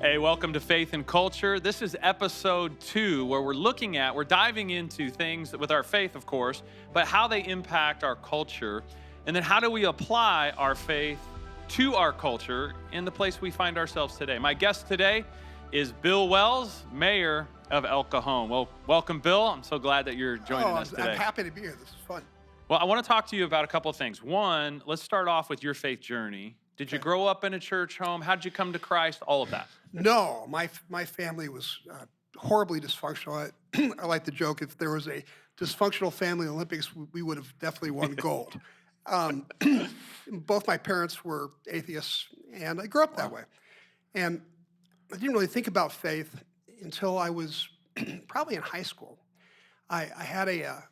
Hey, welcome to Faith and Culture. This is episode 2 where we're diving into things with our faith, of course, but how they impact our culture. And then how do we apply our faith to our culture in the place we find ourselves today? My guest today is Bill Wells, Mayor of El Cajon. Well, welcome, Bill. I'm so glad that you're joining us today. I'm happy to be here. This is fun. Well, I want to talk to you about a couple of things. One, let's start off with your faith journey. Did you grow up in a church home? How did you come to Christ? All of that. No, my family was horribly dysfunctional. I like to joke, if there was a dysfunctional family Olympics, we would have definitely won gold. Both my parents were atheists, and I grew up that way. And I didn't really think about faith until I was probably in high school. I had a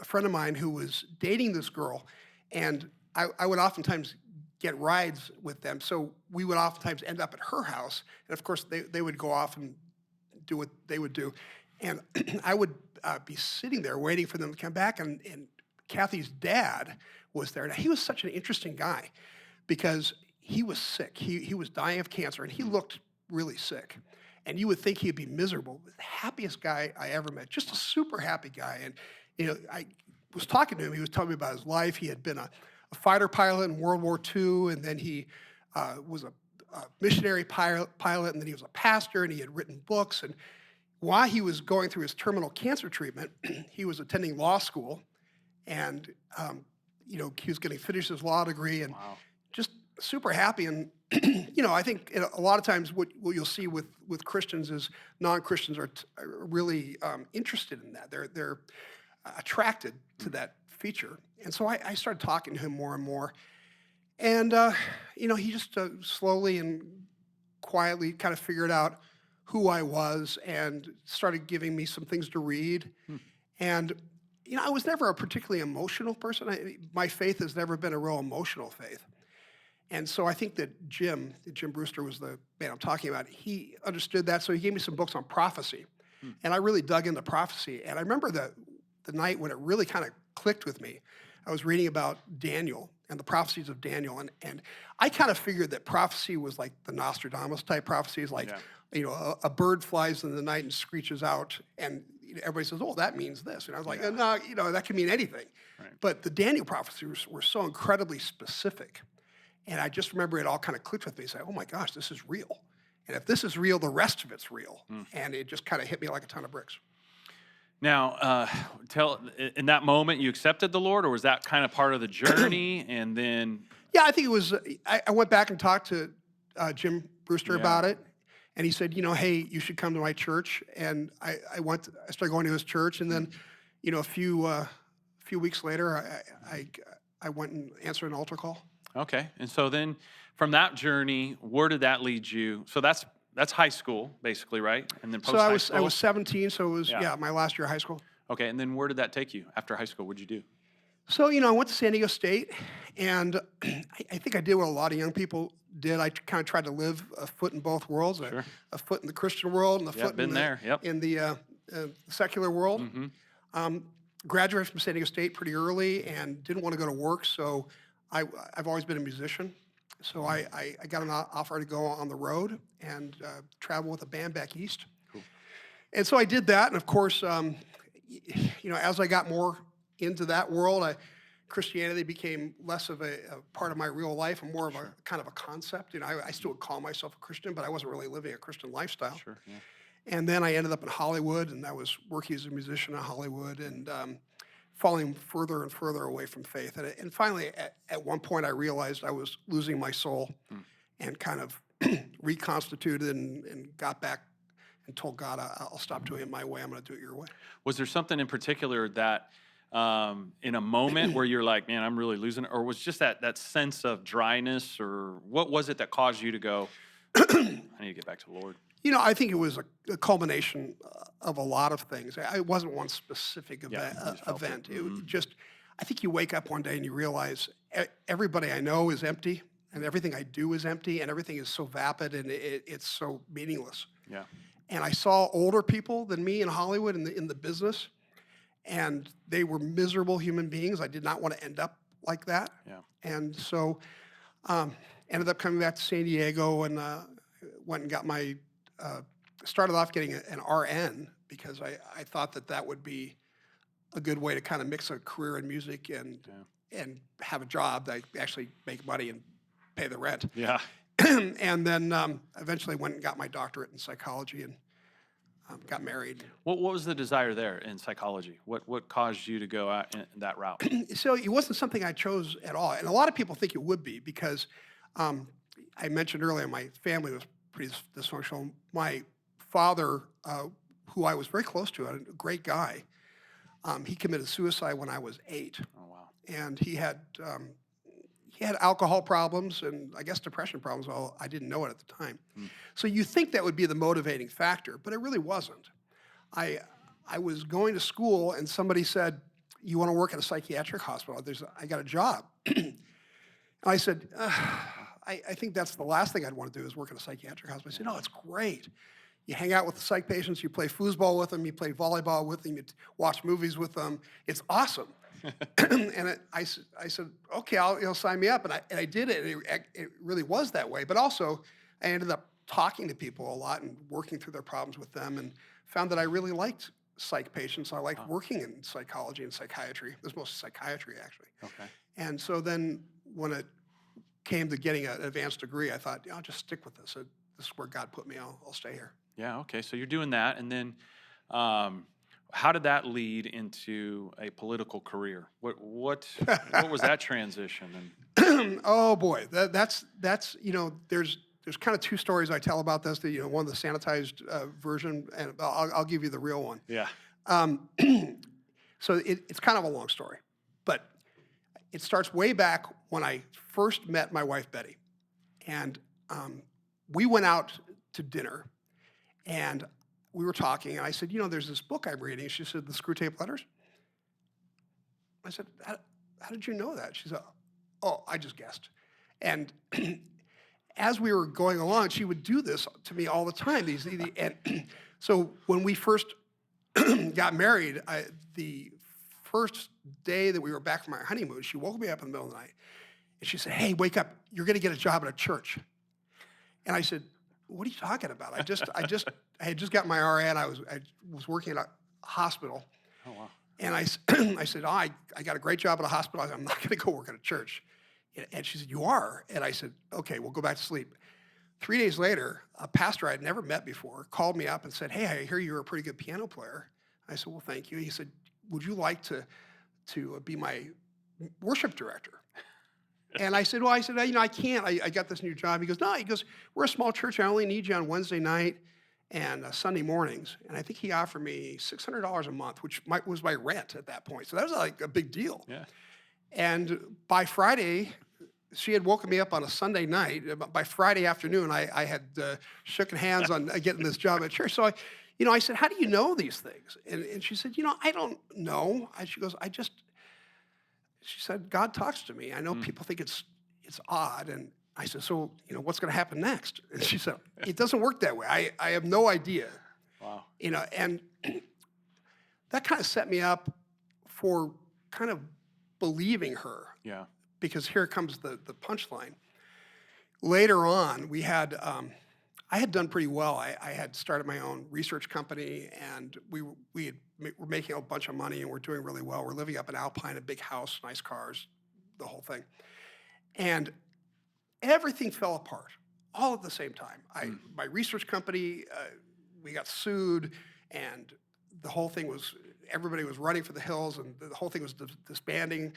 friend of mine who was dating this girl, and I would oftentimes get rides with them. So we would oftentimes end up at her house. And of course, they would go off and do what they would do. And I would be sitting there waiting for them to come back. And Kathy's dad was there. Now, he was such an interesting guy because he was sick. He was dying of cancer, and he looked really sick. And you would think he'd be miserable. The happiest guy I ever met, just a super happy guy. And I was talking to him. He was telling me about his life. He had been a fighter pilot in World War II, and then he was a missionary pilot, and then he was a pastor, and he had written books. And while he was going through his terminal cancer treatment, he was attending law school, and he was going to finish his law degree, and just super happy. And I think a lot of times what you'll see with Christians is non-Christians are really interested in that. They're attracted to that feature. And so I started talking to him more and more. And, he just slowly and quietly kind of figured out who I was and started giving me some things to read. And, I was never a particularly emotional person. My faith has never been a real emotional faith. And so I think that Jim Brewster was the man I'm talking about. He understood that, so he gave me some books on prophecy. And I really dug into prophecy. And I remember the night when it really kind of clicked with me. I was reading about Daniel and the prophecies of Daniel, and I kind of figured that prophecy was like the Nostradamus type prophecies, like a bird flies in the night and screeches out, and everybody says, "Oh, that means this," and I was like, "No, that can mean anything." Right. But the Daniel prophecies were so incredibly specific, and I just remember it all kind of clicked with me. Say, "Oh my gosh, this is real," and if this is real, the rest of it's real, and it just kind of hit me like a ton of bricks. Now, in that moment, you accepted the Lord, or was that kind of part of the journey? And then, yeah, I think it was. I went back and talked to Jim Brewster about it, and he said, "Hey, you should come to my church." And I started going to his church, and then, a few weeks later, I went and answered an altar call. Okay, and so then from that journey, where did that lead you? So that's high school, basically, right? And then post high school? I was 17, so it was, my last year of high school. Okay, and then where did that take you after high school? What did you do? So, I went to San Diego State, and I think I did what a lot of young people did. I kind of tried to live a foot in both worlds, a foot in the Christian world and a foot in the secular world. Graduated from San Diego State pretty early and didn't want to go to work, so I've always been a musician. So I got an offer to go on the road and travel with a band back east. Cool. And so I did that. And of course, as I got more into that world, Christianity became less of a part of my real life and more of a kind of a concept. I still would call myself a Christian, but I wasn't really living a Christian lifestyle. Sure, yeah. And then I ended up in Hollywood, and I was working as a musician in Hollywood, and falling further and further away from faith. And finally, at one point, I realized I was losing my soul and kind of reconstituted and got back and told God, I'll stop doing it my way. I'm going to do it your way. Was there something in particular that in a moment where you're like, man, I'm really losing it? Or was just that sense of dryness? Or what was it that caused you to go, I need to get back to the Lord? I think it was a culmination of a lot of things. It wasn't one specific event. It was just, I think you wake up one day and you realize everybody I know is empty, and everything I do is empty, and everything is so vapid, and it's so meaningless. Yeah. And I saw older people than me in Hollywood in the business, and they were miserable human beings. I did not want to end up like that. Yeah. And so ended up coming back to San Diego, and went and got my, started off getting an RN because I thought that would be a good way to kind of mix a career in music and have a job that I actually make money and pay the rent. Yeah. And then eventually went and got my doctorate in psychology and got married. What was the desire there in psychology? What caused you to go out in that route? So it wasn't something I chose at all. And a lot of people think it would be because I mentioned earlier my family was pretty dysfunctional. My father, who I was very close to, a great guy, he committed suicide when I was 8. Oh, wow. And he had alcohol problems and I guess depression problems. Well, I didn't know it at the time. So you think that would be the motivating factor, but it really wasn't. I was going to school and somebody said, "You want to work at a psychiatric hospital? I got a job." And I said, I think that's the last thing I'd want to do is work at a psychiatric hospital. I said, "No, it's great. You hang out with the psych patients, you play foosball with them, you play volleyball with them, you watch movies with them. It's awesome." And I said, "Okay, you'll sign me up." And I did it. And it really was that way. But also, I ended up talking to people a lot and working through their problems with them and found that I really liked psych patients. I liked working in psychology and psychiatry. It was mostly psychiatry, actually. Okay. And so then when it came to getting an advanced degree, I thought, I'll just stick with this. This is where God put me. I'll stay here. Yeah. Okay. So you're doing that, and then how did that lead into a political career? What was that transition? And Oh boy, that's there's kind of two stories I tell about this. One the sanitized version, and I'll give you the real one. yeah. So it's kind of a long story, but it starts way back when I first met my wife Betty, and we went out to dinner, and we were talking, and I said, there's this book I'm reading. She said, The Screwtape Letters. I said, how did you know that? She said, oh, I just guessed. And as we were going along, she would do this to me all the time. And so when we first got married, the first day that we were back from our honeymoon, she woke me up in the middle of the night, and she said, "Hey, wake up. You're going to get a job at a church." And I said, "What are you talking about? I had just got my RN. I was working at a hospital." Oh, wow. And I said, I got a great job at a hospital. I'm not going to go work at a church. And she said, "You are?" And I said, "Okay, we'll go back to sleep." 3 days later, a pastor I'd never met before called me up and said, "Hey, I hear you're a pretty good piano player." I said, "Well, thank you." He said, "Would you like to be my worship director?" And I said, I can't. I got this new job. He goes, "No." He goes, "We're a small church. I only need you on Wednesday night and Sunday mornings." And I think he offered me $600 a month, which was my rent at that point. So that was like a big deal. Yeah. And by Friday, she had woken me up on a Sunday night. By Friday afternoon, I had shaken hands on getting this job at church. So I said, "How do you know these things?" And she said, "I don't know." She goes, she said, "God talks to me. I know people think it's odd." And I said, "So, what's going to happen next?" And she said, "It doesn't work that way. I have no idea." Wow. And that kind of set me up for kind of believing her. Yeah. Because here comes the punchline. Later on, I had done pretty well. I had started my own research company, and we were making a bunch of money, and we're doing really well. We're living up in Alpine, a big house, nice cars, the whole thing. And everything fell apart all at the same time. My research company, we got sued, and the whole thing everybody was running for the hills, and the whole thing was disbanding.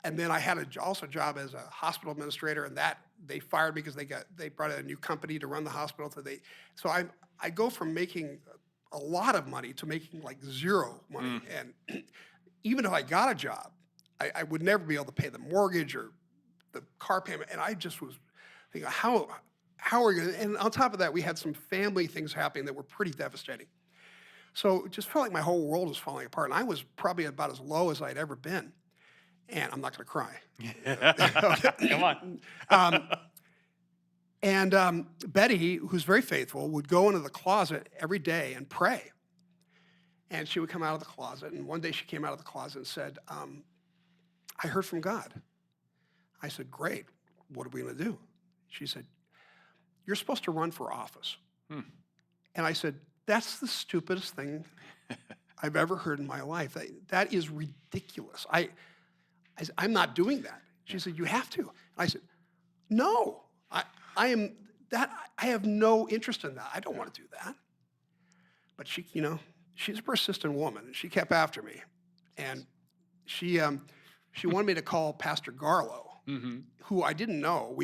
And then I had also a job as a hospital administrator, and that they fired me because they brought in a new company to run the hospital. So I go from making a lot of money to making like zero money. And even if I got a job, I would never be able to pay the mortgage or the car payment. And I just was thinking, how are we going to? And on top of that, we had some family things happening that were pretty devastating. So it just felt like my whole world was falling apart. And I was probably about as low as I'd ever been. And I'm not going to cry. Come on. And Betty, who's very faithful, would go into the closet every day and pray. And she would come out of the closet. And one day she came out of the closet and said, "I heard from God." I said, "Great. What are we going to do?" She said, you're supposed to run for office. Hmm. And I said, that's the stupidest thing I've ever heard in my life. That is ridiculous. I'm not doing that. She said, you have to. And I said, no, I have no interest in that. I don't want to do that. But she, she's a persistent woman, and she kept after me. And she wanted me to call Pastor Garlow, who I didn't know.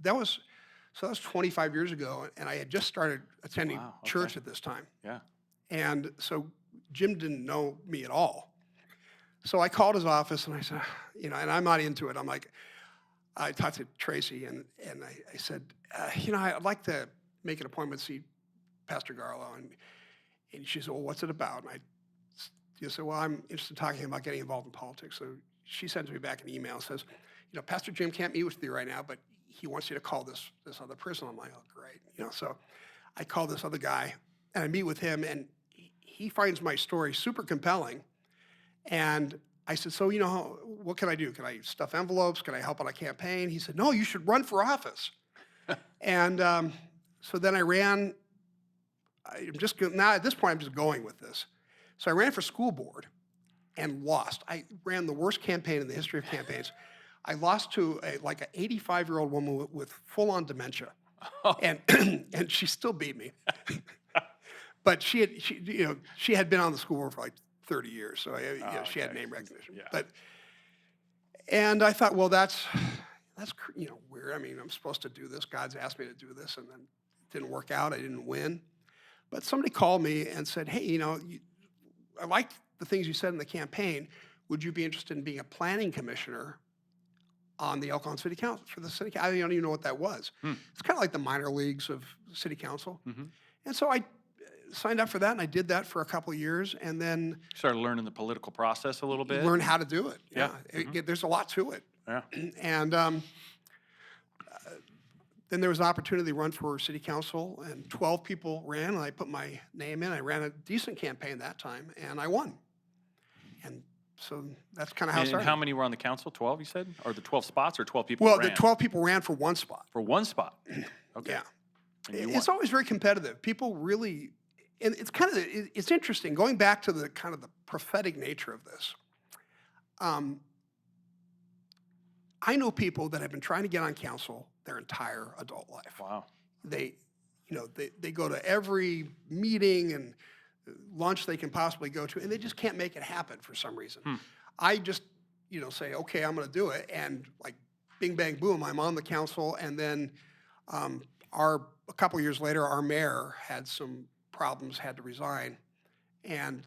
That was 25 years ago, and I had just started attending church at this time. Yeah. And so Jim didn't know me at all. So I called his office, and I said, and I'm not into it. I'm like, I talked to Tracy, and I said, I'd like to make an appointment to see Pastor Garlow. And she said, well, what's it about? And I said, well, I'm interested in talking about getting involved in politics. So she sends me back an email and says, Pastor Jim can't meet with you right now, but he wants you to call this other person. I'm like, oh, great. So I call this other guy, and I meet with him, and he finds my story super compelling. And I said, so, what can I do? Can I stuff envelopes? Can I help on a campaign? He said, no, you should run for office. And so then I ran. Now at this point, I'm just going with this. So I ran for school board and lost. I ran the worst campaign in the history of campaigns. I lost to an 85-year-old woman with full-on dementia, and she still beat me. But she had been on the school board for 30 years, so she had name recognition. Yeah. And I thought, well, that's weird. I mean, I'm supposed to do this. God's asked me to do this, and then it didn't work out. I didn't win. But somebody called me and said, hey, I liked the things you said in the campaign. Would you be interested in being a planning commissioner on the Elkhorn City Council, for the city? I don't even know what that was. It's kind of like the minor leagues of city council. And so I signed up for that, and I did that for a couple of years, and then started learning the political process a little bit. Learn how to do it. Yeah. There's a lot to it. Yeah. And then there was an opportunity to run for city council, and 12 people ran, and I put my name in. I ran a decent campaign that time, and I won. And so that's kind of how it started. And how many were on the council? 12, you said? Or the 12 spots, or 12 people ran? Well, the 12 people ran for one spot. For one spot? Okay. Yeah. It's always very competitive. People really, and it's interesting, going back to the kind of the prophetic nature of this. I know people that have been trying to get on council their entire adult life. Wow. They go to every meeting and lunch they can possibly go to, and they just can't make it happen for some reason. I just, say, okay, I'm going to do it, and bing, bang, boom, I'm on the council, and then a couple of years later, our mayor had some problems, had to resign, and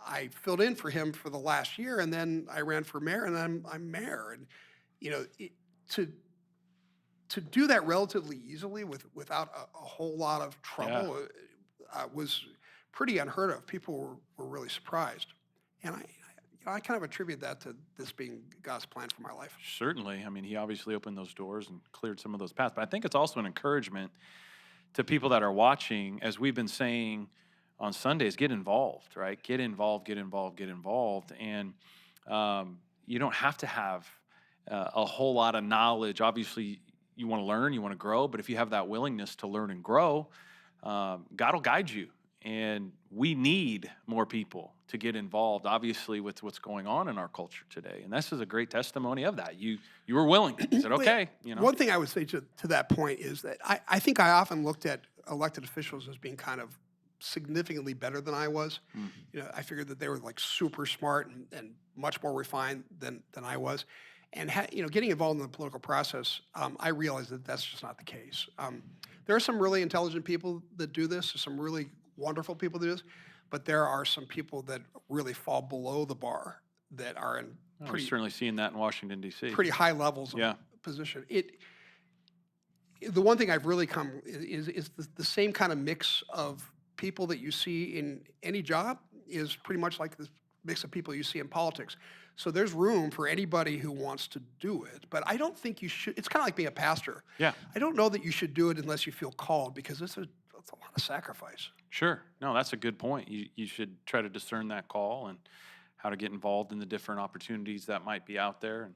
I filled in for him for the last year, and then I ran for mayor, and I'm mayor, and to do that relatively easily without a whole lot of trouble was pretty unheard of. People were really surprised, and I kind of attribute that to this being God's plan for my life. Certainly. I mean, he obviously opened those doors and cleared some of those paths, but I think it's also an encouragement to people that are watching, as we've been saying on Sundays, get involved, right? Get involved, get involved, get involved, and you don't have to have a whole lot of knowledge. Obviously, you want to learn, you want to grow, but if you have that willingness to learn and grow, God will guide you. And we need more people to get involved, obviously, with what's going on in our culture today. And this is a great testimony of that. You were willing. You said, okay. One thing I would say to that point is that I think I often looked at elected officials as being kind of significantly better than I was. I figured that they were super smart and much more refined than I was. And getting involved in the political process, I realized that that's just not the case. There are some really intelligent people that do this. There's some really wonderful people that do this, but there are some people that really fall below the bar that are in we're certainly seeing that in Washington, D.C. Pretty high levels of position. The one thing I've really come is the same kind of mix of people that you see in any job is pretty much like the mix of people you see in politics. So there's room for anybody who wants to do it, but I don't think you should. It's kind of like being a pastor. Yeah. I don't know that you should do it unless you feel called, because it's a lot of sacrifice. Sure. No, that's a good point. You should try to discern that call and how to get involved in the different opportunities that might be out there. And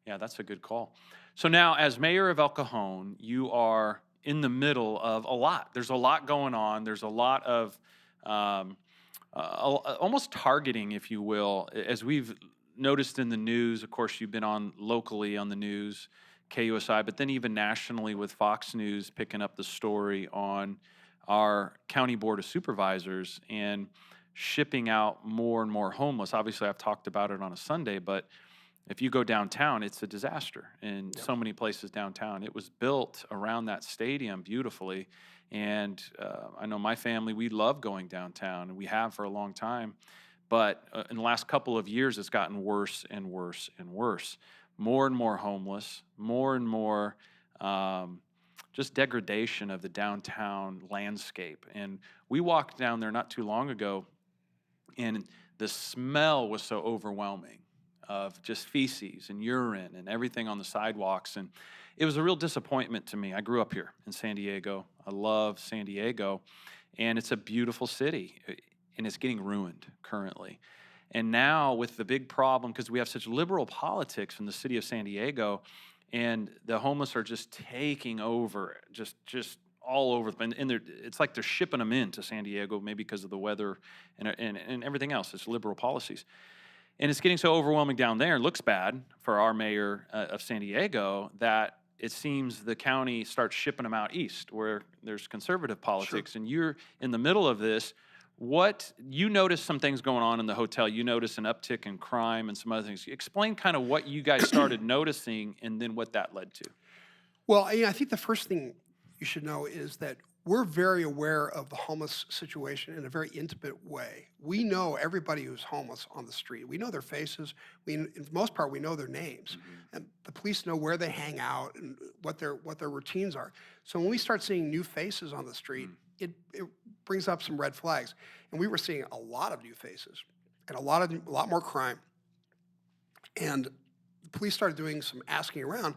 yeah, that's a good call. So now, as mayor of El Cajon, you are in the middle of a lot. There's a lot going on. There's a lot of almost targeting, if you will, as we've noticed in the news. Of course, you've been on locally on the news, KUSI, but then even nationally with Fox News picking up the story on our county board of supervisors and shipping out more and more homeless. Obviously, I've talked about it on a Sunday, but if you go downtown, it's a disaster in so many places downtown. It was built around that stadium beautifully. And I know my family, we love going downtown, and we have for a long time. But in the last couple of years, it's gotten worse and worse and worse. More and more homeless, more and more just degradation of the downtown landscape. And we walked down there not too long ago, and the smell was so overwhelming of just feces and urine and everything on the sidewalks. And it was a real disappointment to me. I grew up here in San Diego. I love San Diego, and it's a beautiful city, and it's getting ruined currently. And now with the big problem, because we have such liberal politics in the city of San Diego, and the homeless are just taking over, just all over. And it's like they're shipping them into San Diego, maybe because of the weather and everything else. It's liberal policies. And it's getting so overwhelming down there, and looks bad for our mayor of San Diego, that it seems the county starts shipping them out east where there's conservative politics. Sure. And you're in the middle of this. What you notice some things going on in the hotel. You notice an uptick in crime and some other things. Explain kind of what you guys started noticing and then what that led to. Well, I think the first thing you should know is that we're very aware of the homeless situation in a very intimate way. We know everybody who's homeless on the street. We know their faces. In the most part, we know their names. Mm-hmm. And the police know where they hang out and what their routines are. So when we start seeing new faces on the street, it brings up some red flags. And we were seeing a lot of new faces and a lot more crime. And the police started doing some asking around.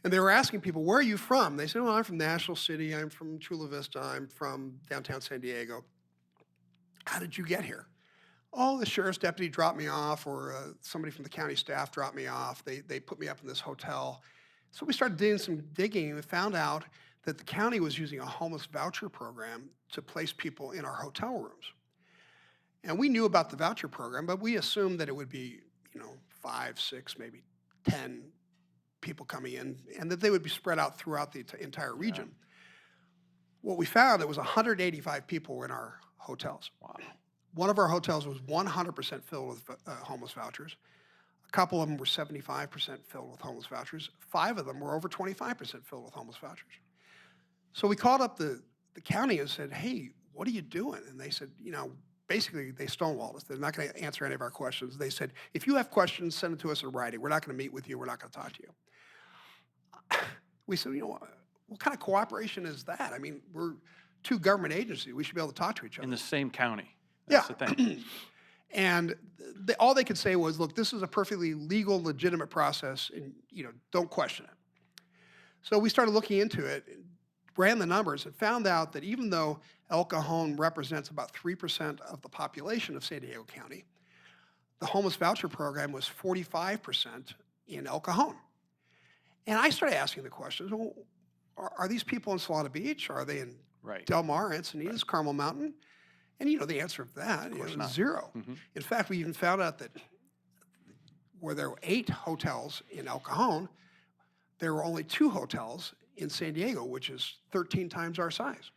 And they were asking people, where are you from? They said, well, I'm from National City. I'm from Chula Vista. I'm from downtown San Diego. How did you get here? Oh, the sheriff's deputy dropped me off, or somebody from the county staff dropped me off. They put me up in this hotel. So we started doing some digging, and we found out that the county was using a homeless voucher program to place people in our hotel rooms. And we knew about the voucher program, but we assumed that it would be, 5, 6, maybe 10 people coming in, and that they would be spread out throughout the entire region. Yeah. What we found, it was 185 people were in our hotels. Wow. One of our hotels was 100% filled with homeless vouchers. A couple of them were 75% filled with homeless vouchers. 5 of them were over 25% filled with homeless vouchers. So we called up the county and said, hey, what are you doing? And they said, basically they stonewalled us. They're not going to answer any of our questions. They said, if you have questions, send it to us in writing. We're not going to meet with you. We're not going to talk to you. We said, what kind of cooperation is that? I mean, we're 2 government agencies. We should be able to talk to each other. In the same county. That's the thing. And all they could say was, look, this is a perfectly legal, legitimate process, and, don't question it. So we started looking into it, ran the numbers, and found out that even though El Cajon represents about 3% of the population of San Diego County, the homeless voucher program was 45% in El Cajon. And I started asking the questions, well, are these people in Solana Beach? Are they in Del Mar, Encinitas, Carmel Mountain? And, the answer to that is 0. Mm-hmm. In fact, we even found out that where there were 8 hotels in El Cajon, there were only 2 hotels in San Diego, which is 13 times our size.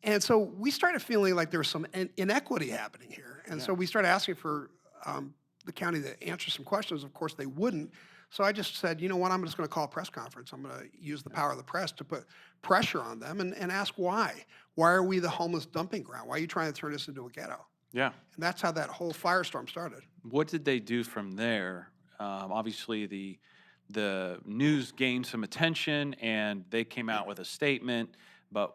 And so we started feeling like there was some inequity happening here. And so we started asking for the county to answer some questions. Of course, they wouldn't. So I just said, you know what, I'm just going to call a press conference. I'm going to use the power of the press to put pressure on them and ask why. Why are we the homeless dumping ground? Why are you trying to turn this into a ghetto? Yeah. And that's how that whole firestorm started. What did they do from there? Obviously, the news gained some attention, and they came out with a statement. But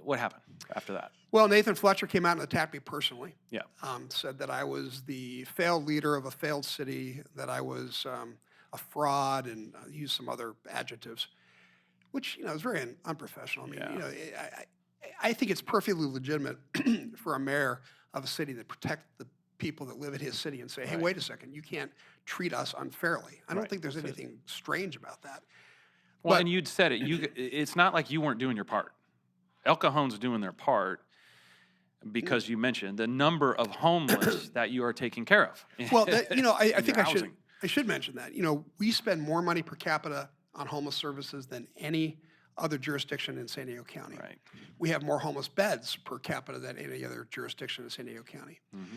what happened after that? Well, Nathan Fletcher came out and attacked me personally. Yeah. Said that I was the failed leader of a failed city, that I was a fraud, and used some other adjectives, which is very unprofessional. I mean, I think it's perfectly legitimate for a mayor of a city to protect the people that live in his city and say, hey, wait a second, you can't treat us unfairly. I don't think there's anything strange about that. Well, But and you'd said it. It's not like you weren't doing your part. El Cajon's doing their part because you mentioned the number of homeless that you are taking care of. well, I in think your housing. I should mention that. We spend more money per capita on homeless services than any other jurisdiction in San Diego County. Right. We have more homeless beds per capita than any other jurisdiction in San Diego County. Mm-hmm.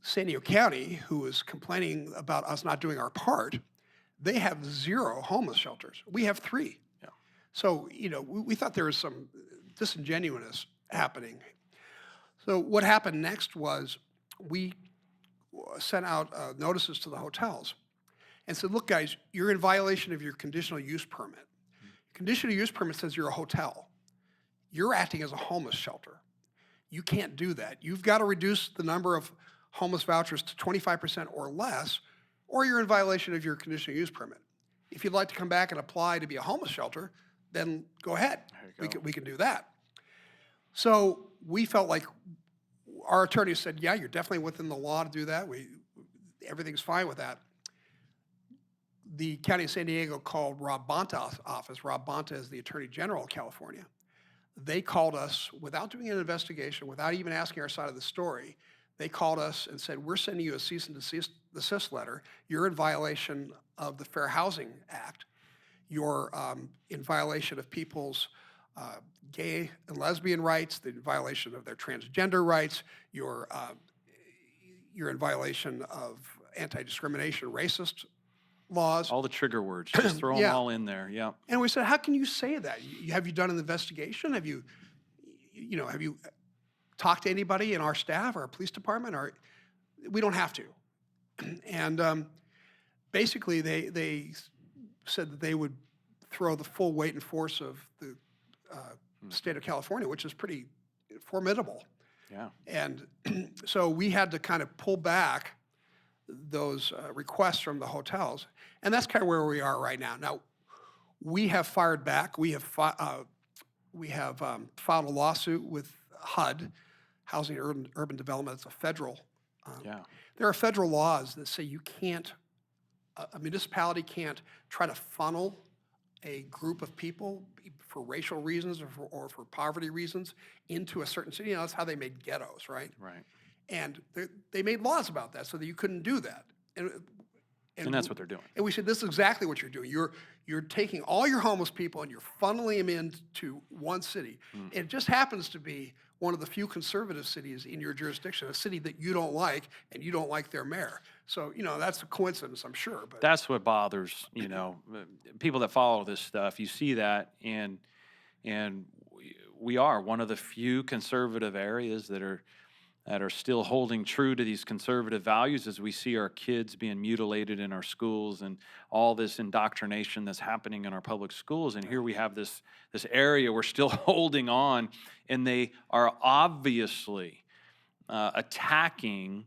San Diego County, who is complaining about us not doing our part, they have 0 homeless shelters. We have 3. Yeah. So, we thought there was some disingenuousness happening. So what happened next was we sent out notices to the hotels and said, look, guys, you're in violation of your conditional use permit. Conditional use permit says you're a hotel. You're acting as a homeless shelter. You can't do that. You've got to reduce the number of homeless vouchers to 25% or less, or you're in violation of your conditional use permit. If you'd like to come back and apply to be a homeless shelter, then go ahead. We can do that. So we felt like our attorney said, yeah, you're definitely within the law to do that. Everything's fine with that. The County of San Diego called Rob Bonta's office. Rob Bonta is the Attorney General of California. They called us without doing an investigation, without even asking our side of the story. They called us and said, we're sending you a cease and desist letter. You're in violation of the Fair Housing Act. You're in violation of people's gay and lesbian rights, the violation of their transgender rights. You're in violation of anti-discrimination, racist laws. All the trigger words, just throw them all in there. Yeah. And we said, how can you say that? Have you done an investigation? Have you talked to anybody in our staff or our police department? Or we don't have to. And basically, they said that they would throw the full weight and force of the state of California, which is pretty formidable. Yeah. And so we had to kind of pull back those requests from the hotels. And that's kind of where we are right now. Now, we have fired back. We have filed a lawsuit with HUD, Housing and Urban Development. It's a federal. There are federal laws that say you can't, a municipality can't try to funnel a group of people for racial reasons or for poverty reasons into a certain city. That's how they made ghettos, right? Right. And they made laws about that so that you couldn't do that. And that's what they're doing. And we said, this is exactly what you're doing. You're taking all your homeless people and you're funneling them into one city. It just happens to be one of the few conservative cities in your jurisdiction, a city that you don't like and you don't like their mayor. So, that's a coincidence, I'm sure. But that's what bothers, people that follow this stuff. You see that, and we are one of the few conservative areas that are still holding true to these conservative values, as we see our kids being mutilated in our schools and all this indoctrination that's happening in our public schools. And here we have this area we're still holding on, and they are obviously attacking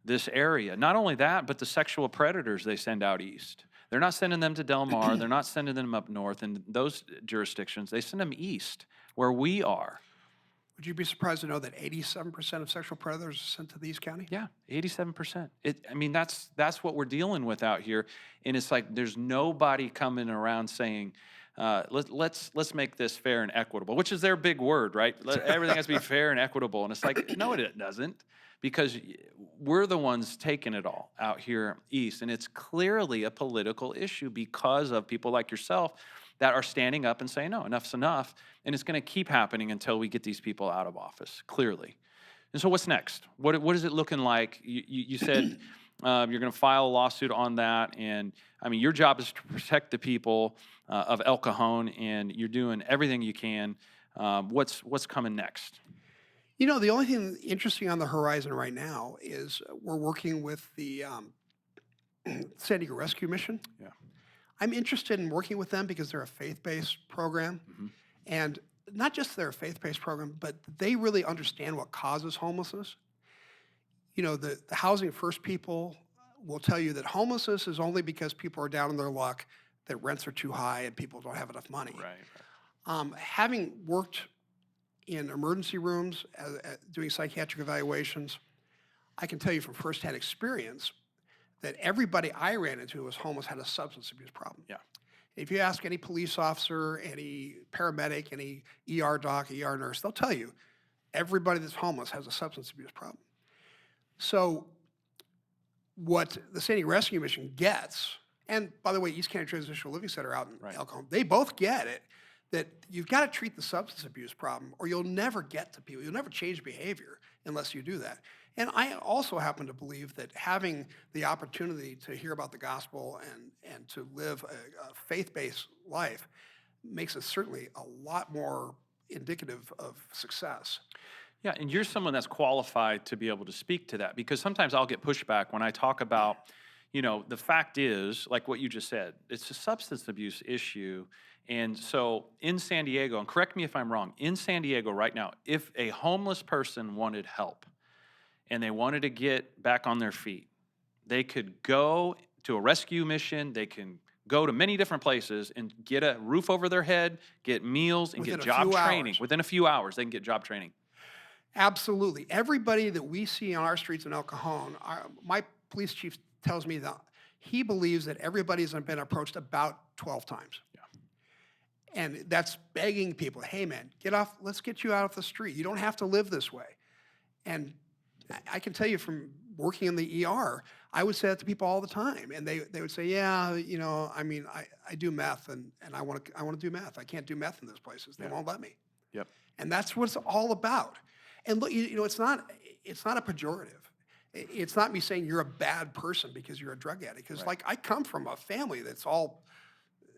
this area. Not only that, but the sexual predators they send out east. They're not sending them to Del Mar. They're not sending them up north in those jurisdictions. They send them east, where we are. Would you be surprised to know that 87% of sexual predators are sent to these counties? Yeah, 87%. That's what we're dealing with out here, and it's like there's nobody coming around saying, let's make this fair and equitable, which is their big word, right? Everything has to be fair and equitable, and it's like, no, it doesn't, because we're the ones taking it all out here east, and it's clearly a political issue because of people like yourself that are standing up and saying, no, enough's enough, and it's going to keep happening until we get these people out of office, clearly. And so what's next? What is it looking like? You said you're going to file a lawsuit on that, and your job is to protect the people of El Cajon, and you're doing everything you can. What's coming next? The only thing interesting on the horizon right now is we're working with the San Diego Rescue Mission. Yeah. I'm interested in working with them because they're a faith-based program. And not just they're a faith-based program, but they really understand what causes homelessness. The Housing First people will tell you that homelessness is only because people are down on their luck, that rents are too high, and people don't have enough money. Right. Having worked in emergency rooms, doing psychiatric evaluations, I can tell you from firsthand experience that everybody I ran into who was homeless had a substance abuse problem. Yeah. If you ask any police officer, any paramedic, any ER doc, ER nurse, they'll tell you everybody that's homeless has a substance abuse problem. So what the Sandy Rescue Mission gets, and by the way, East County Transitional Living Center out in El Cajon, they both get it, that you've got to treat the substance abuse problem or you'll never get to people. You'll never change behavior unless you do that. And I also happen to believe that having the opportunity to hear about the gospel and to live a faith-based life makes it certainly a lot more indicative of success. Yeah, and you're someone that's qualified to be able to speak to that, because sometimes I'll get pushback when I talk about, the fact is, like what you just said, it's a substance abuse issue. And so in San Diego, and correct me if I'm wrong, in San Diego right now, if a homeless person wanted help and they wanted to get back on their feet, they could go to a rescue mission, they can go to many different places and get a roof over their head, get meals, and get job training. Within a few hours, they can get job training. Absolutely. Everybody that we see on our streets in El Cajon, my police chief tells me that he believes that everybody's been approached about 12 times. Yeah. And that's begging people, hey man, get off, let's get you out of the street. You don't have to live this way. And I can tell you from working in the ER, I would say that to people all the time. And they would say, yeah, I do meth and I want to do meth. I can't do meth in those places. They won't let me. Yep. And that's what it's all about. And look, it's not a pejorative. It's not me saying you're a bad person because you're a drug addict. Because I come from a family that's all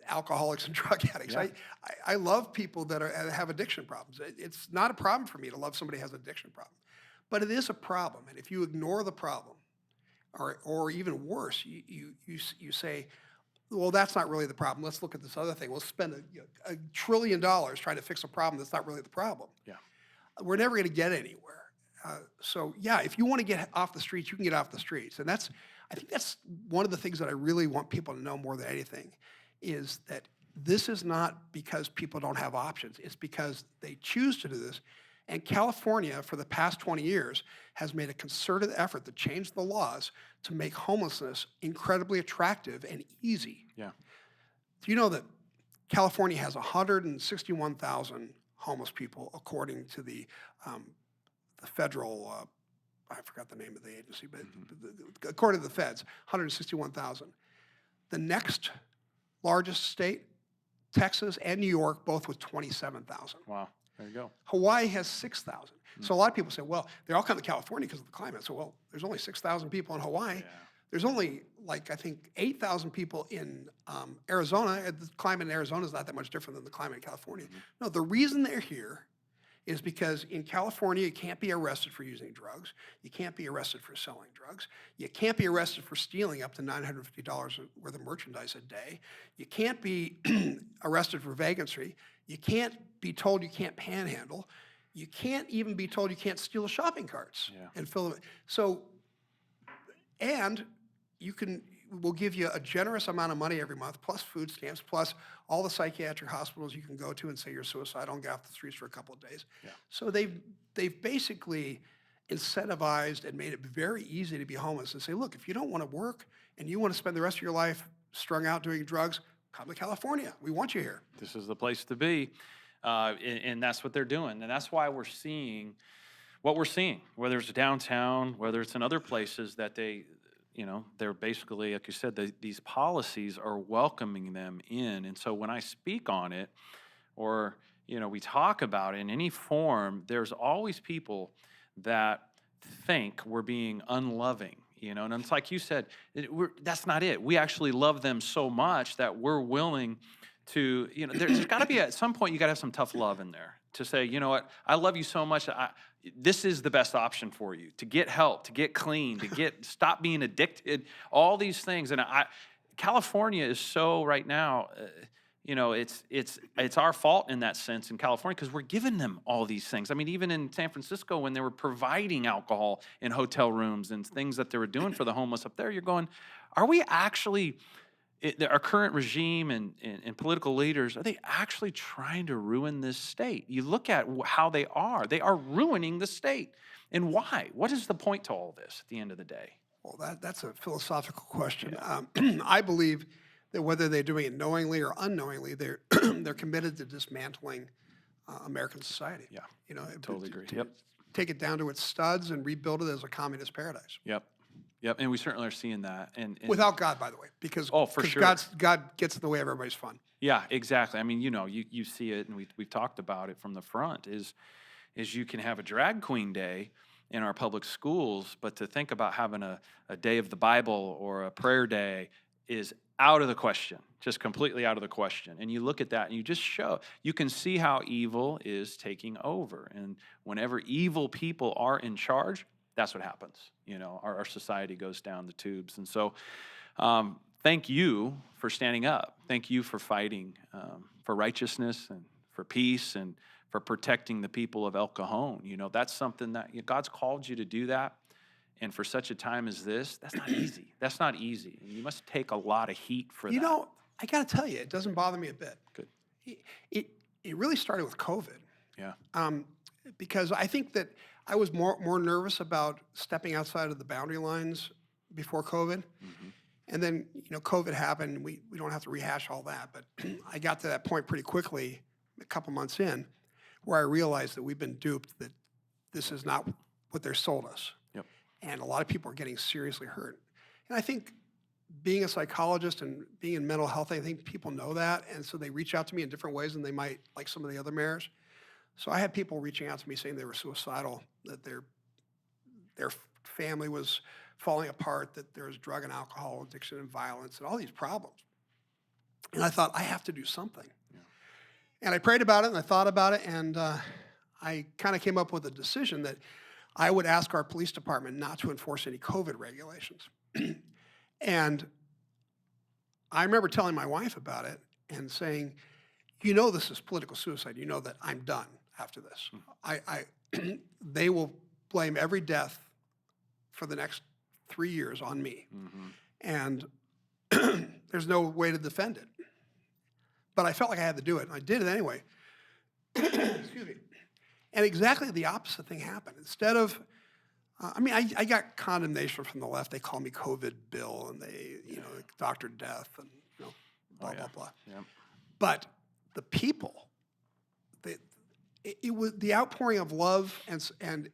alcoholics and drug addicts. Yeah. I love people that have addiction problems. It's not a problem for me to love somebody who has an addiction problem. But it is a problem. And if you ignore the problem, or even worse, you say, well, that's not really the problem. Let's look at this other thing. We'll spend $1 trillion trying to fix a problem that's not really the problem. Yeah. We're never going to get anywhere. So yeah, if you want to get off the streets, you can get off the streets. And I think that's one of the things that I really want people to know more than anything, is that this is not because people don't have options. It's because they choose to do this. And California, for the past 20 years, has made a concerted effort to change the laws to make homelessness incredibly attractive and easy. Yeah. Do you know that California has 161,000 homeless people, according to the federal, I forgot the name of the agency, but according to the feds, 161,000. The next largest state, Texas and New York, both with 27,000. Wow, there you go. Hawaii has 6,000. So a lot of people say, well, they all come to California because of the climate. So, well, there's only 6,000 people in Hawaii. Yeah. There's only, I think 8,000 people in Arizona. The climate in Arizona is not that much different than the climate in California. No, the reason they're here is because in California, you can't be arrested for using drugs. You can't be arrested for selling drugs. You can't be arrested for stealing up to $950 worth of merchandise a day. You can't be arrested for vagrancy. You can't be told you can't panhandle. You can't even be told you can't steal shopping carts and fill them. So, and we'll give you a generous amount of money every month, plus food stamps, plus all the psychiatric hospitals you can go to and say you're suicidal and get off the streets for a couple of days. Yeah. So they've basically incentivized and made it very easy to be homeless and say, look, if you don't want to work and you want to spend the rest of your life strung out doing drugs, come to California. We want you here. This is the place to be. And that's what they're doing. And that's why we're seeing what we're seeing, whether it's downtown, whether it's in other places, that they're basically, like you said, these policies are welcoming them in. And so when I speak on it, or, we talk about it in any form, there's always people that think we're being unloving, and it's like you said, that's not it. We actually love them so much that we're willing to, there's got to be, at some point, you got to have some tough love in there to say, you know what, I love you so much. This is the best option for you, to get help, to get clean, to stop being addicted, all these things. And California is so right now, it's our fault in that sense in California, because we're giving them all these things. I mean, even in San Francisco, when they were providing alcohol in hotel rooms and things that they were doing for the homeless up there, you're going, are we actually, our current regime and political leaders, are they actually trying to ruin this state? You look at how they are ruining the state. And why? What is the point to all this at the end of the day? Well, that's a philosophical question. I believe that whether they're doing it knowingly or unknowingly, they're they're committed to dismantling American society. Yeah, You know, totally agree. to Yep. take it down to its studs and rebuild it as a communist paradise. Yep. Yep. And we certainly are seeing that. And Without God, by the way, because oh, for sure. God gets in the way of everybody's fun. Yeah, exactly. I mean, you see it, and we've talked about it from the front, is you can have a drag queen day in our public schools, but to think about having a day of the Bible or a prayer day is out of the question, just completely out of the question. And you look at that and you can see how evil is taking over. And whenever evil people are in charge, that's what happens. Our society goes down the tubes. And so thank you for standing up. Thank you for fighting for righteousness and for peace and for protecting the people of El Cajon. That's something that God's called you to do that. And for such a time as this, that's not easy. That's not easy. And you must take a lot of heat for that. I got to tell you, it doesn't bother me a bit. Good. It really started with COVID. Yeah. Because I think that I was more nervous about stepping outside of the boundary lines before COVID. Mm-hmm. And then, COVID happened. We don't have to rehash all that. But I got to that point pretty quickly, a couple months in, where I realized that we've been duped, that this is not what they're sold us. Yep. And a lot of people are getting seriously hurt. And I think being a psychologist and being in mental health, I think people know that. And so they reach out to me in different ways than they might like some of the other mayors. So I had people reaching out to me saying they were suicidal, that their family was falling apart, that there was drug and alcohol addiction and violence and all these problems. And I thought, I have to do something. Yeah. And I prayed about it and I thought about it, and I kind of came up with a decision that I would ask our police department not to enforce any COVID regulations. And I remember telling my wife about it and saying, this is political suicide. You know that I'm done after this. They will blame every death for the next 3 years on me. Mm-hmm. And there's no way to defend it. But I felt like I had to do it, and I did it anyway. Excuse me. And exactly the opposite thing happened. Instead of, I got condemnation from the left. They call me COVID Bill, and they, Dr. Death, and blah, blah, blah. Yeah. But the people, it was the outpouring of love and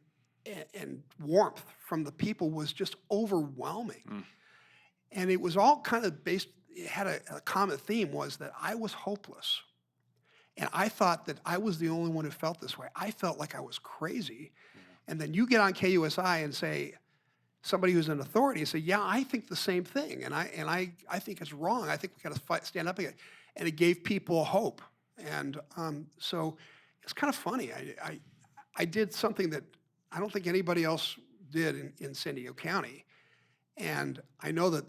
warmth from the people was just overwhelming. Mm. And it was all kind of based, it had a common theme, was that I was hopeless. And I thought that I was the only one who felt this way. I felt like I was crazy. Mm-hmm. And then you get on KUSI and say, somebody who's in authority, say, yeah, I think the same thing. And I think it's wrong. I think we got to stand up again. And it gave people hope. And so it's kind of funny. I did something that I don't think anybody else did in San Diego County. And I know that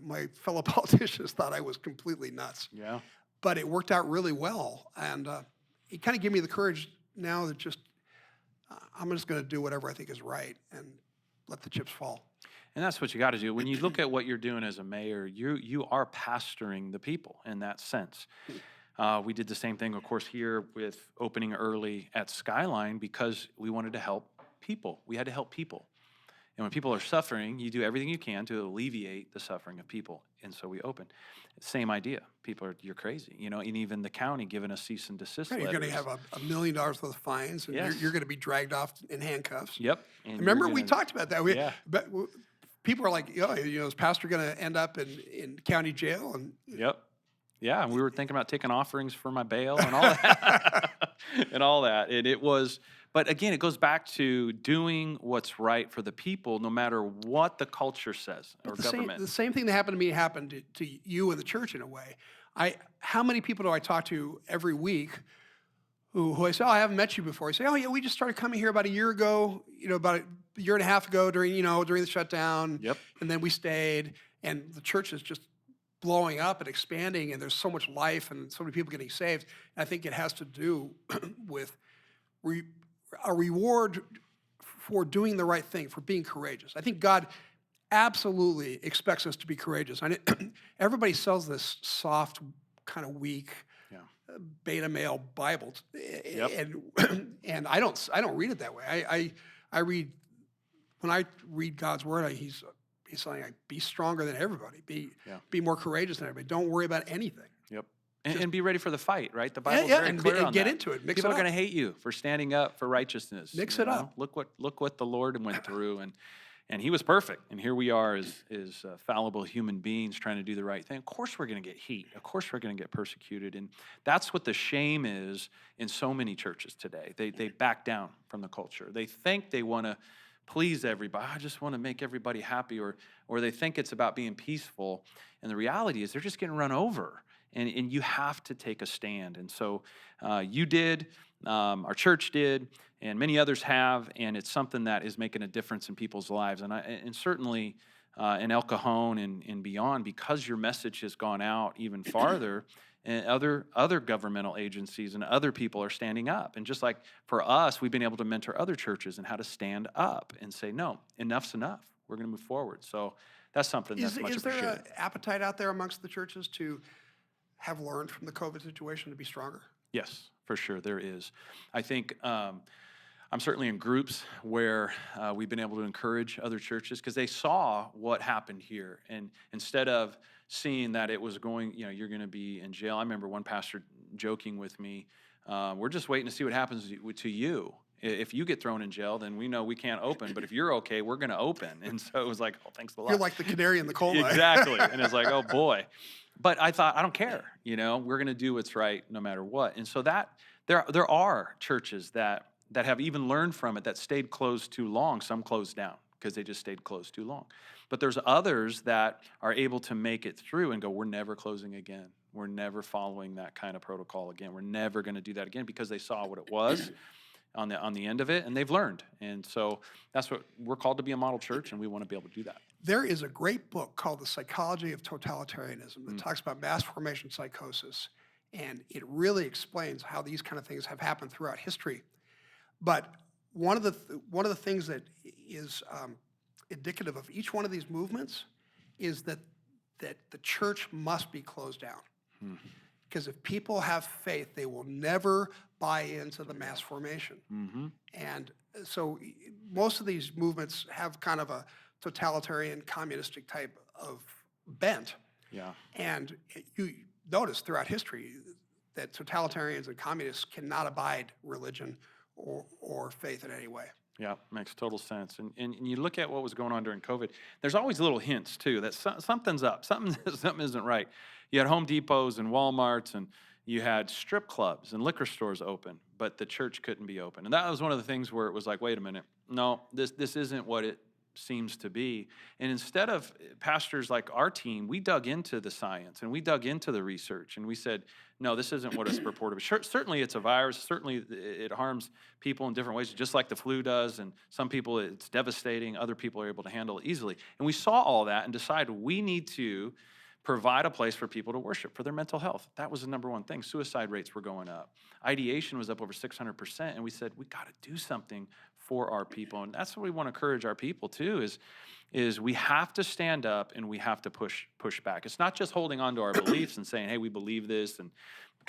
my fellow politicians thought I was completely nuts. Yeah. But it worked out really well. And it kind of gave me the courage now that I'm just going to do whatever I think is right and let the chips fall. And that's what you got to do. When you look at what you're doing as a mayor, you are pastoring the people in that sense. We did the same thing, of course, here with opening early at Skyline because we wanted to help people. We had to help people. And when people are suffering, you do everything you can to alleviate the suffering of people. And so we opened. Same idea. People are, you're crazy. And even the county giving us cease and desist letters. You're going to have $1 million worth of fines, and yes. you're going to be dragged off in handcuffs. Yep. And remember, we talked about that. But people are like, is Pastor going to end up in county jail? And yep. Yeah, and we were thinking about taking offerings for my bail and all that. And it was, but again, it goes back to doing what's right for the people, no matter what the culture says or government. The same thing that happened to me happened to you and the church in a way. How many people do I talk to every week who I say, I haven't met you before. I say, oh yeah, we just started coming here about a year ago, about a year and a half ago during the shutdown. Yep. And then we stayed, and the church is just blowing up and expanding, and there's so much life and so many people getting saved. And I think it has to do with a reward for doing the right thing, for being courageous. I think God absolutely expects us to be courageous. Everybody sells this soft, kind of weak, beta male Bible, yep. and I don't read it that way. I read, when I read God's word, He's saying, like, be stronger than everybody. Yeah. Be more courageous than everybody. Don't worry about anything. Yep. And be ready for the fight, right? The Bible's very clear on get that. into it. Mix People it are up. going to hate you for standing up for righteousness. Mix you it know? up. Look what the Lord went through, and he was perfect. And here we are as fallible human beings trying to do the right thing. Of course we're going to get heat. Of course we're going to get persecuted. And that's what the shame is in so many churches today. They back down from the culture. They think they want to please everybody. I just want to make everybody happy, or they think it's about being peaceful. And the reality is they're just getting run over. And you have to take a stand. And so you did, our church did, and many others have, and it's something that is making a difference in people's lives. And certainly in El Cajon and beyond, because your message has gone out even farther, and other governmental agencies and other people are standing up. And just like for us, we've been able to mentor other churches in how to stand up and say, no, enough's enough. We're going to move forward. So that's something that's much appreciated. Is there an appetite out there amongst the churches to have learned from the COVID situation to be stronger? Yes, for sure, there is. I think I'm certainly in groups where we've been able to encourage other churches because they saw what happened here. And instead of seeing that it was going, you're going to be in jail. I remember one pastor joking with me, we're just waiting to see what happens to you. If you get thrown in jail, then we know we can't open. But if you're okay, we're going to open. And so it was like, oh, thanks a lot. You're like the canary in the coal mine. Exactly. And it's like, oh, boy. But I thought, I don't care. We're going to do what's right no matter what. And so that there are churches that have even learned from it that stayed closed too long. Some closed down because they just stayed closed too long. But there's others that are able to make it through and go, we're never closing again. We're never following that kind of protocol again. We're never going to do that again because they saw what it was on the end of it, and they've learned. And so that's what we're called to be, a model church, and we want to be able to do that. There is a great book called The Psychology of Totalitarianism that talks about mass formation psychosis, and it really explains how these kind of things have happened throughout history. But one of the things that is indicative of each one of these movements is that the church must be closed down. Because if people have faith, they will never buy into the mass formation. And so most of these movements have kind of a totalitarian, communistic type of bent. Yeah. And you notice throughout history that totalitarians and communists cannot abide religion or faith in any way. Yeah, makes total sense. And you look at what was going on during COVID, there's always little hints, too, that something's up, something isn't right. You had Home Depots and Walmarts, and you had strip clubs and liquor stores open, but the church couldn't be open. And that was one of the things where it was like, wait a minute, no, this isn't what it seems to be. And instead of pastors like our team, we dug into the science and we dug into the research, and we said, no, this isn't what it's purported. Certainly it's a virus. Certainly it harms people in different ways, just like the flu does. And some people it's devastating. Other people are able to handle it easily. And we saw all that and decided we need to provide a place for people to worship for their mental health. That was the number one thing. Suicide rates were going up. Ideation was up over 600%. And we said, we got to do something for our people. And that's what we want to encourage our people too, is we have to stand up and we have to push back. It's not just holding on to our beliefs and saying, hey, we believe this, and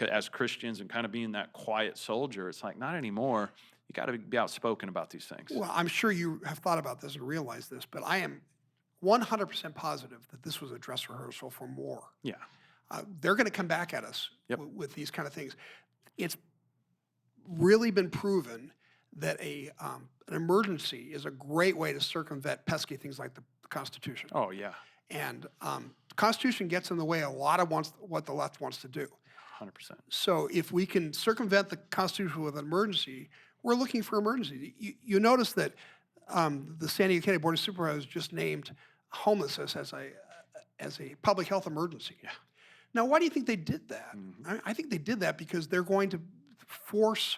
as Christians and kind of being that quiet soldier. It's like, not anymore. You got to be outspoken about these things. Well, I'm sure you have thought about this and realized this, but I am 100% positive that this was a dress rehearsal for more. Yeah. They're going to come back at us Yep. with these kind of things. It's really been proven that an emergency is a great way to circumvent pesky things like the Constitution. Oh, yeah. And the Constitution gets in the way a lot of what the left wants to do. 100%. So if we can circumvent the Constitution with an emergency, we're looking for emergency. You notice that the San Diego County Board of Supervisors just named homelessness as a public health emergency. Yeah. Now, why do you think they did that? I think they did that because they're going to force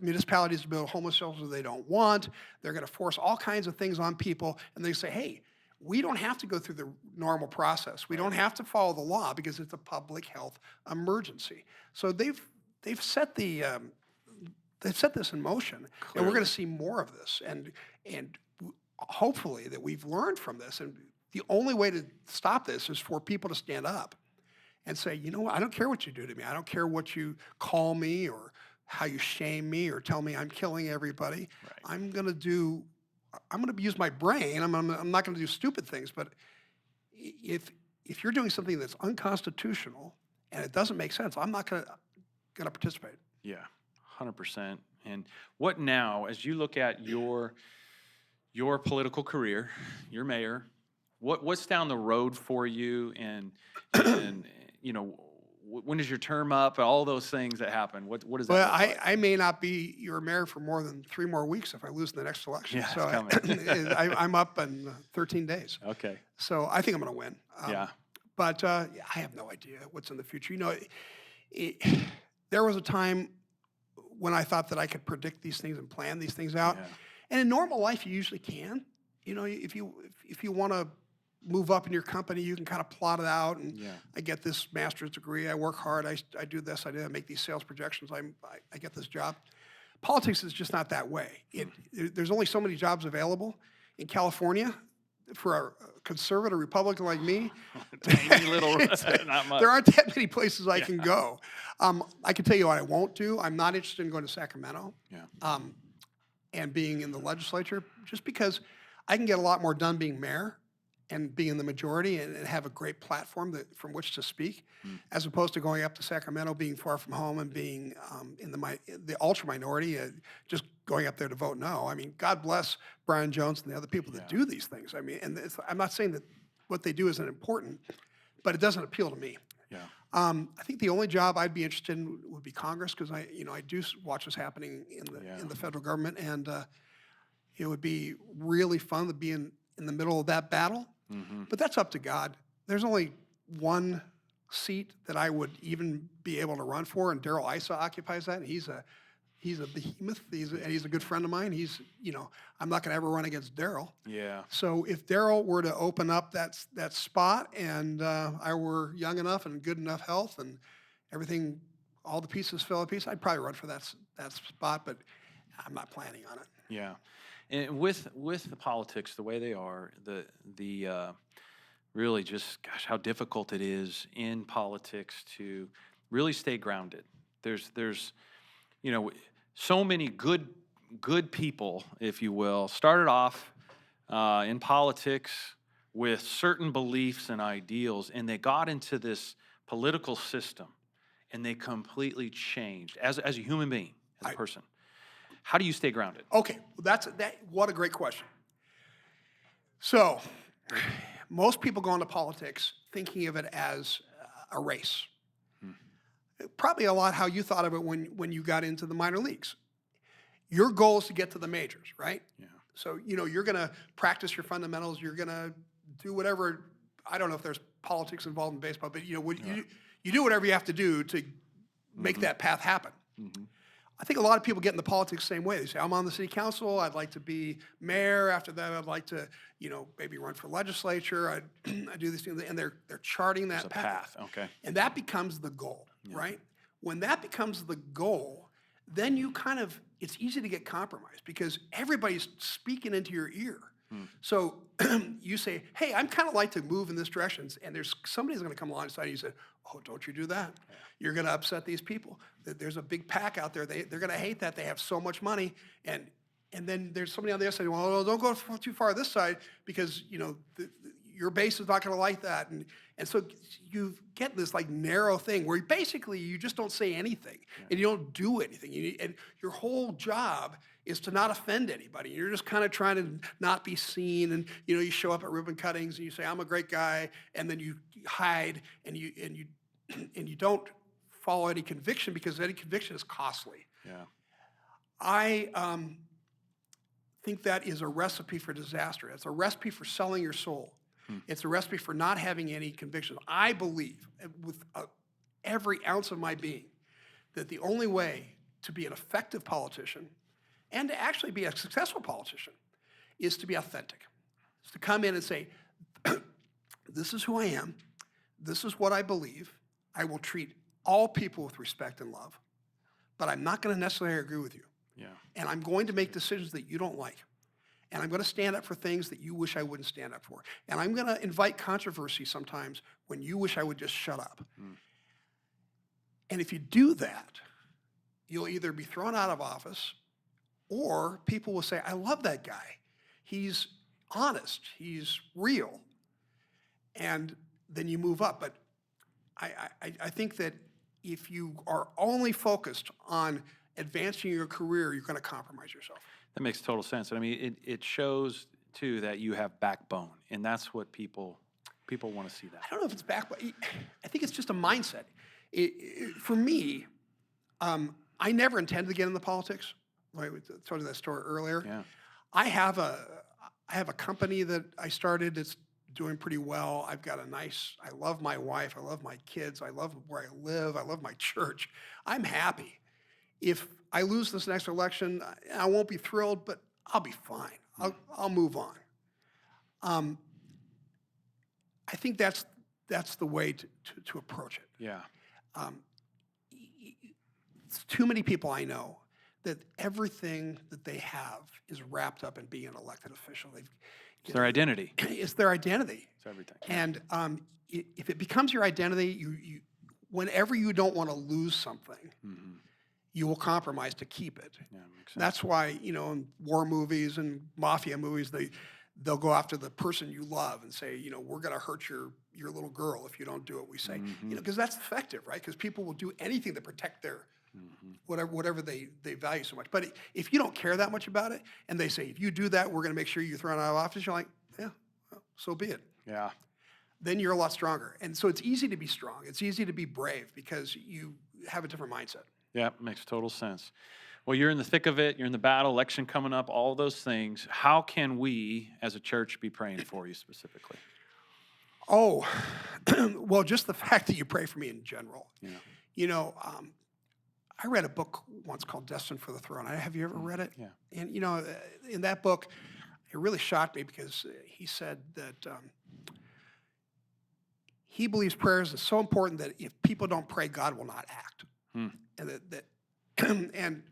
municipalities to build homeless shelters they don't want. They're going to force all kinds of things on people, and they say, hey, we don't have to go through the normal process. We don't have to follow the law because it's a public health emergency. So they've set this in motion, and we're going to see more of this. And hopefully that we've learned from this. And the only way to stop this is for people to stand up and say, you know what, I don't care what you do to me. I don't care what you call me or how you shame me or tell me I'm killing everybody. Right. I'm going to do I'm going to use my brain. I'm not going to do stupid things. But if you're doing something that's unconstitutional and it doesn't make sense, I'm not going to participate. Yeah, 100%. And what now, as you look at your political career, your mayor, what's down the road for you, and when is your term up? All those things that happen. What does that Well, look like? I may not be your mayor for more than 3 more weeks if I lose in the next election. Yeah, So it's coming. I'm up in 13 days. Okay. So I think I'm going to win. Yeah. But I have no idea what's in the future. There was a time when I thought that I could predict these things and plan these things out. Yeah. And in normal life, you usually can. If you want to move up in your company, you can kind of plot it out. And I get this master's degree. I work hard. I do this. I make these sales projections. I get this job. Politics is just not that way. There's only so many jobs available in California for a conservative Republican like me. Tiny little, not much. There aren't that many places I can go. I can tell you what I won't do. I'm not interested in going to Sacramento. Yeah. And being in the legislature, just because I can get a lot more done being mayor and being in the majority and have a great platform from which to speak, as opposed to going up to Sacramento, being far from home, and being in the ultra minority, just going up there to vote no. I mean, God bless Brian Jones and the other people that do these things. I mean, and I'm not saying that what they do isn't important, but it doesn't appeal to me. Yeah. I think the only job I'd be interested in would be Congress, because I do watch what's happening in the federal government, and it would be really fun to be in the middle of that battle. Mm-hmm. But that's up to God. There's only one seat that I would even be able to run for, and Darrell Issa occupies that. And he's a behemoth. He's a good friend of mine. I'm not going to ever run against Darrell. Yeah. So if Darrell were to open up that spot, and I were young enough and good enough health and everything, all the pieces fell a piece, I'd probably run for that spot. But I'm not planning on it. Yeah. And with the politics the way they are, the really just, gosh, how difficult it is in politics to really stay grounded. There's so many good people, if you will, started off in politics with certain beliefs and ideals, and they got into this political system, and they completely changed as a human being, as a person. How do you stay grounded? Okay, what a great question. So, most people go into politics thinking of it as a race. Probably a lot how you thought of it when you got into the minor leagues. Your goal is to get to the majors, right? Yeah. So, you're going to practice your fundamentals. You're going to do whatever. I don't know if there's politics involved in baseball, but you do whatever you have to do to make that path happen. Mm-hmm. I think a lot of people get into politics the same way. They say, I'm on the city council. I'd like to be mayor. After that, I'd like to, maybe run for legislature. I do these things, and they're charting that path. Okay. And that becomes the goal, right? When that becomes the goal, then it's easy to get compromised because everybody's speaking into your ear. So you say, hey, I'm kind of like to move in this direction, and somebody's going to come alongside you and say, oh, don't you do that. Yeah. You're going to upset these people. There's a big pack out there. They're going to hate that. They have so much money. And then there's somebody on the other side, well, don't go too far this side because, your base is not going to like that. And so you get this narrow thing where basically you just don't say anything and you don't do anything. And your whole job is to not offend anybody. You're just kind of trying to not be seen. And, you show up at ribbon cuttings and you say, I'm a great guy. And then you hide and you don't follow any conviction because any conviction is costly. Yeah. I think that is a recipe for disaster. It's a recipe for selling your soul. It's a recipe for not having any convictions. I believe with every ounce of my being that the only way to be an effective politician and to actually be a successful politician is to be authentic. It's to come in and say, this is who I am. This is what I believe. I will treat all people with respect and love, but I'm not going to necessarily agree with you. Yeah. And I'm going to make decisions that you don't like. And I'm going to stand up for things that you wish I wouldn't stand up for. And I'm going to invite controversy sometimes when you wish I would just shut up. And if you do that, you'll either be thrown out of office or people will say, I love that guy. he's honest, he's real, and then you move up. But I think that if you are only focused on advancing your career, you're going to compromise yourself. That makes total sense. I mean, it shows too that you have backbone, and that's what people want to see. That I don't know if it's backbone. I think it's just a mindset. For me, I never intended to get into politics. I told you that story earlier. Yeah. I have a company that I started. It's doing pretty well. I've got I love my wife. I love my kids. I love where I live. I love my church. I'm happy. If I lose this next election, I won't be thrilled, but I'll be fine. I'll move on. I think that's the way to approach it. Yeah. Too many people I know that everything that they have is wrapped up in being an elected official. It's their identity. It's their identity. It's everything. And if it becomes your identity, you whenever you don't want to lose something, you will compromise to keep it. Yeah, makes sense. That's why, in war movies and mafia movies, they'll go after the person you love and say, we're going to hurt your little girl if you don't do what we say. Because that's effective, right? Because people will do anything to protect their whatever they value so much. But if you don't care that much about it, and they say, if you do that, we're going to make sure you're thrown out of office, you're like, yeah, well, so be it. Yeah. Then you're a lot stronger. And so it's easy to be strong. It's easy to be brave because you have a different mindset. Yeah, makes total sense. Well, you're in the thick of it. You're in the battle, election coming up, all those things. How can we as a church be praying for you specifically? Oh, well, just the fact that you pray for me in general. Yeah. I read a book once called Destined for the Throne. Have you ever read it? Yeah. And, in that book, it really shocked me because he said that he believes prayers is so important that if people don't pray, God will not act. And and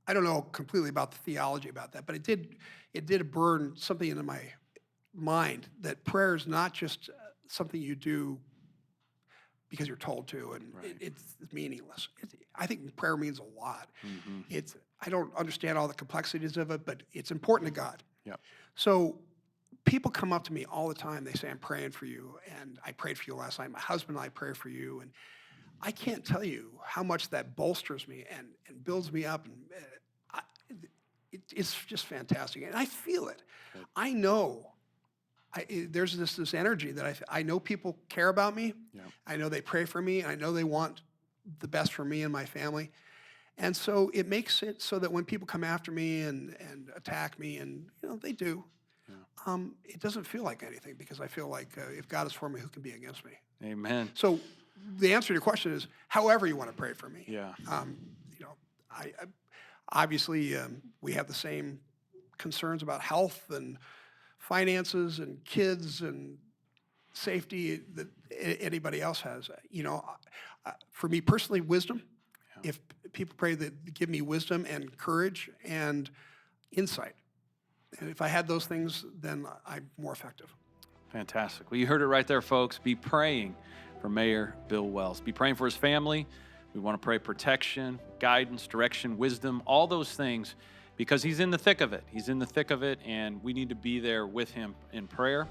I don't know completely about the theology about that, but it did burn something into my mind that prayer is not just something you do because you're told to, and right. it's meaningless. I think prayer means a lot. I don't understand all the complexities of it, but it's important to God. Yep. So people come up to me all the time. They say, I'm praying for you, and I prayed for you last night. My husband and I pray for you, and I can't tell you how much that bolsters me and builds me up. And it's just fantastic. And I feel it. Good. I know there's this energy that I know people care about me. Yeah. I know they pray for me. I know they want the best for me and my family. And so it makes it so that when people come after me and attack me, and they do, it doesn't feel like anything because I feel like if God is for me, who can be against me? Amen. So the answer to your question is however you want to pray for me. Yeah. I obviously we have the same concerns about health and finances and kids and safety that anybody else has. For me personally, wisdom. Yeah. If people pray that give me wisdom and courage and insight, and if I had those things, then I'm more effective. Fantastic. Well, you heard it right there, folks. Be praying for Mayor Bill Wells. Be praying for his family. We want to pray protection, guidance, direction, wisdom, all those things, because he's in the thick of it. He's in the thick of it, and we need to be there with him in prayer.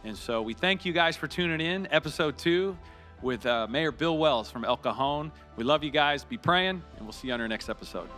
And so we thank you guys for tuning in. Episode 2 with Mayor Bill Wells from El Cajon. We love you guys. Be praying, and we'll see you on our next episode.